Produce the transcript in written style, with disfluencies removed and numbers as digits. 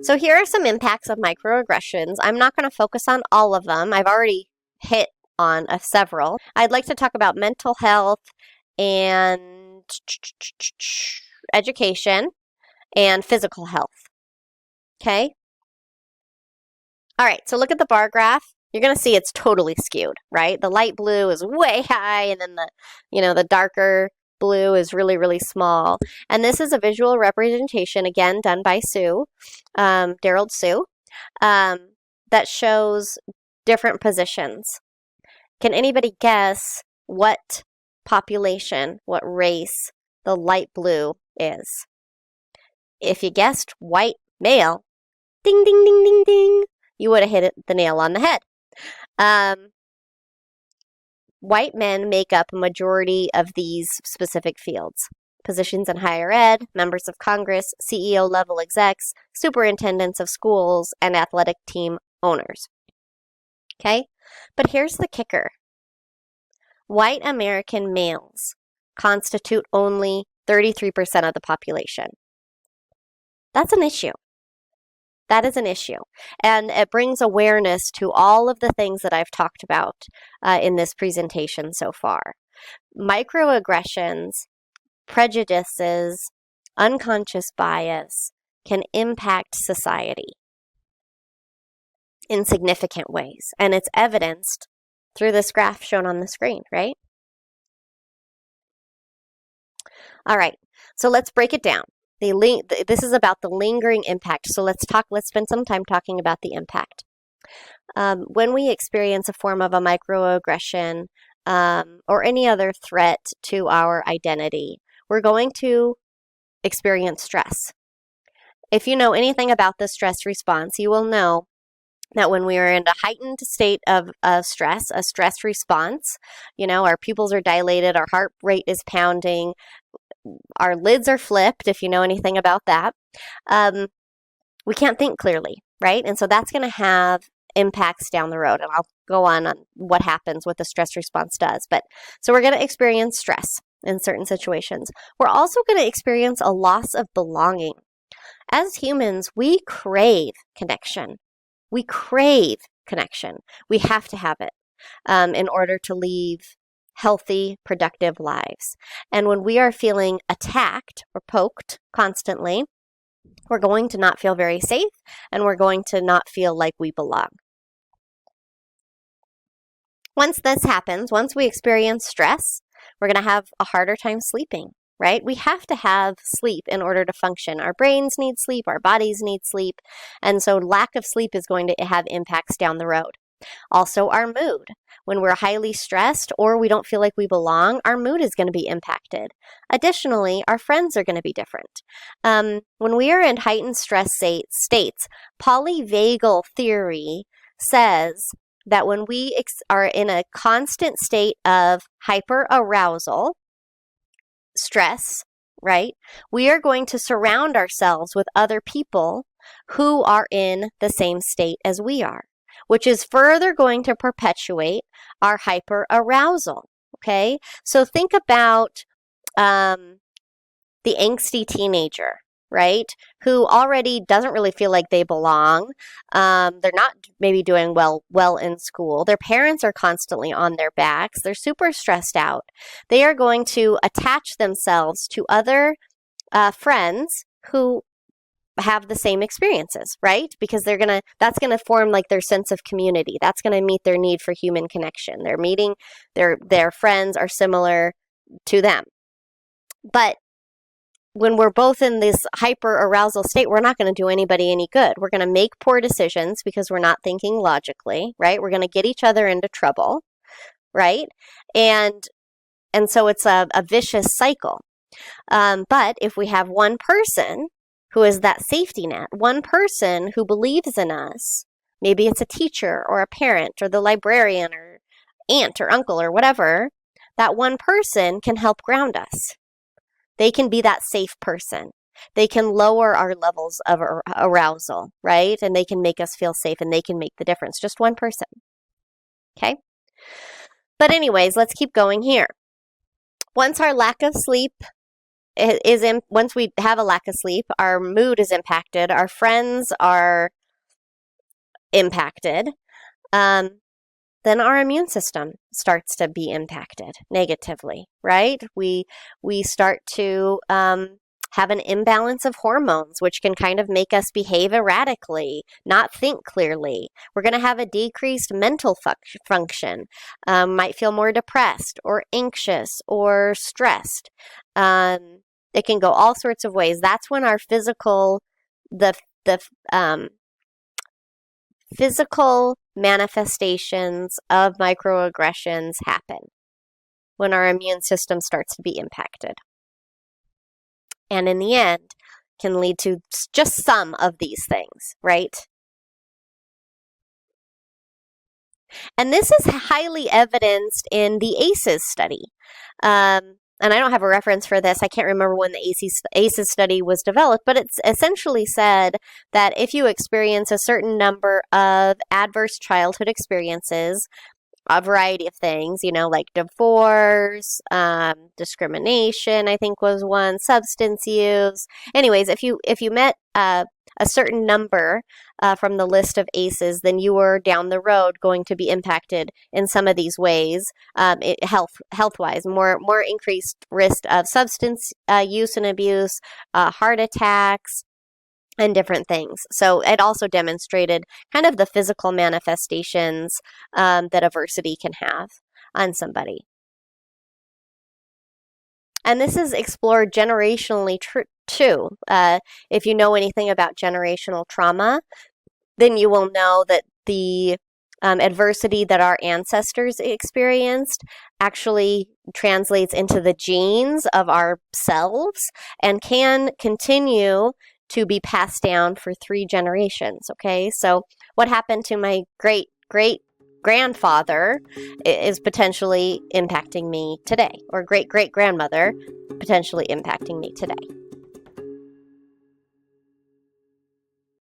So here are some impacts of microaggressions. I'm not going to focus on all of them. I've already hit on several. I'd like to talk about mental health and education and physical health. Okay? All right, so look at the bar graph. You're going to see it's totally skewed, right? The light blue is way high, and then the darker blue is really, really small. And this is a visual representation, again, done by Sue, Daryl Sue, that shows different positions. Can anybody guess what population, what race the light blue is? If you guessed white male, ding, ding, ding, ding, ding, you would have hit the nail on the head. White men make up a majority of these specific fields. Positions in higher ed, members of Congress, CEO-level execs, superintendents of schools, and athletic team owners. Okay? But here's the kicker. White American males constitute only 33% of the population. That's an issue. That is an issue. And it brings awareness to all of the things that I've talked about in this presentation so far. Microaggressions, prejudices, unconscious bias can impact society in significant ways. And it's evidenced through this graph shown on the screen, right? All right, so let's break it down. This is about the lingering impact. So let's spend some time talking about the impact. When we experience a form of a microaggression or any other threat to our identity, we're going to experience stress. If you know anything about the stress response, you will know that when we are in a heightened state of stress, a stress response, our pupils are dilated, our heart rate is pounding, our lids are flipped, if you know anything about that, we can't think clearly, right? And so that's going to have impacts down the road. And I'll go on what happens, what the stress response does. So we're going to experience stress in certain situations. We're also going to experience a loss of belonging. As humans, we crave connection. We crave connection. We have to have it in order to lead healthy, productive lives. And when we are feeling attacked or poked constantly, we're going to not feel very safe, and we're going to not feel like we belong. Once this happens, once we experience stress, we're going to have a harder time sleeping, right? We have to have sleep in order to function. Our brains need sleep, our bodies need sleep, and so lack of sleep is going to have impacts down the road. Also, our mood. When we're highly stressed or we don't feel like we belong, our mood is going to be impacted. Additionally, our friends are going to be different. When we are in heightened stress states, polyvagal theory says that when we are in a constant state of hyperarousal, stress, right, we are going to surround ourselves with other people who are in the same state as we are, which is further going to perpetuate our hyperarousal, okay? So think about the angsty teenager, right, who already doesn't really feel like they belong. They're not maybe doing well in school. Their parents are constantly on their backs. They're super stressed out. They are going to attach themselves to other friends who have the same experiences, right? Because that's gonna form like their sense of community. That's gonna meet their need for human connection. They're meeting their friends are similar to them. But when we're both in this hyper arousal state, we're not going to do anybody any good. We're going to make poor decisions because we're not thinking logically, right? We're going to get each other into trouble, right? And so it's a vicious cycle. But if we have one person who is that safety net, one person who believes in us, maybe it's a teacher or a parent or the librarian or aunt or uncle or whatever, that one person can help ground us. They can be that safe person. They can lower our levels of arousal, right? And they can make us feel safe, and they can make the difference. Just one person, okay? But anyways, let's keep going here. Once our lack of sleep once we have a lack of sleep, our mood is impacted, our friends are impacted, then our immune system starts to be impacted negatively, right? We start to have an imbalance of hormones, which can kind of make us behave erratically, not think clearly. We're going to have a decreased mental function, might feel more depressed or anxious or stressed. It can go all sorts of ways. That's when our the physical manifestations of microaggressions happen, when our immune system starts to be impacted. And in the end, can lead to just some of these things, right? And this is highly evidenced in the ACEs study. And I don't have a reference for this. I can't remember when the ACEs study was developed, but it's essentially said that if you experience a certain number of adverse childhood experiences, a variety of things, like divorce, discrimination, I think was one, substance use. Anyways, if you met a certain number from the list of ACEs, then you were down the road going to be impacted in some of these ways, health-wise, more increased risk of substance use and abuse, heart attacks, and different things. So it also demonstrated kind of the physical manifestations that adversity can have on somebody. And this is explored generationally too. If you know anything about generational trauma, then you will know that the adversity that our ancestors experienced actually translates into the genes of ourselves and can continue to be passed down for 3 generations, okay? So what happened to my great-great-grandfather is potentially impacting me today, or great-great-grandmother potentially impacting me today.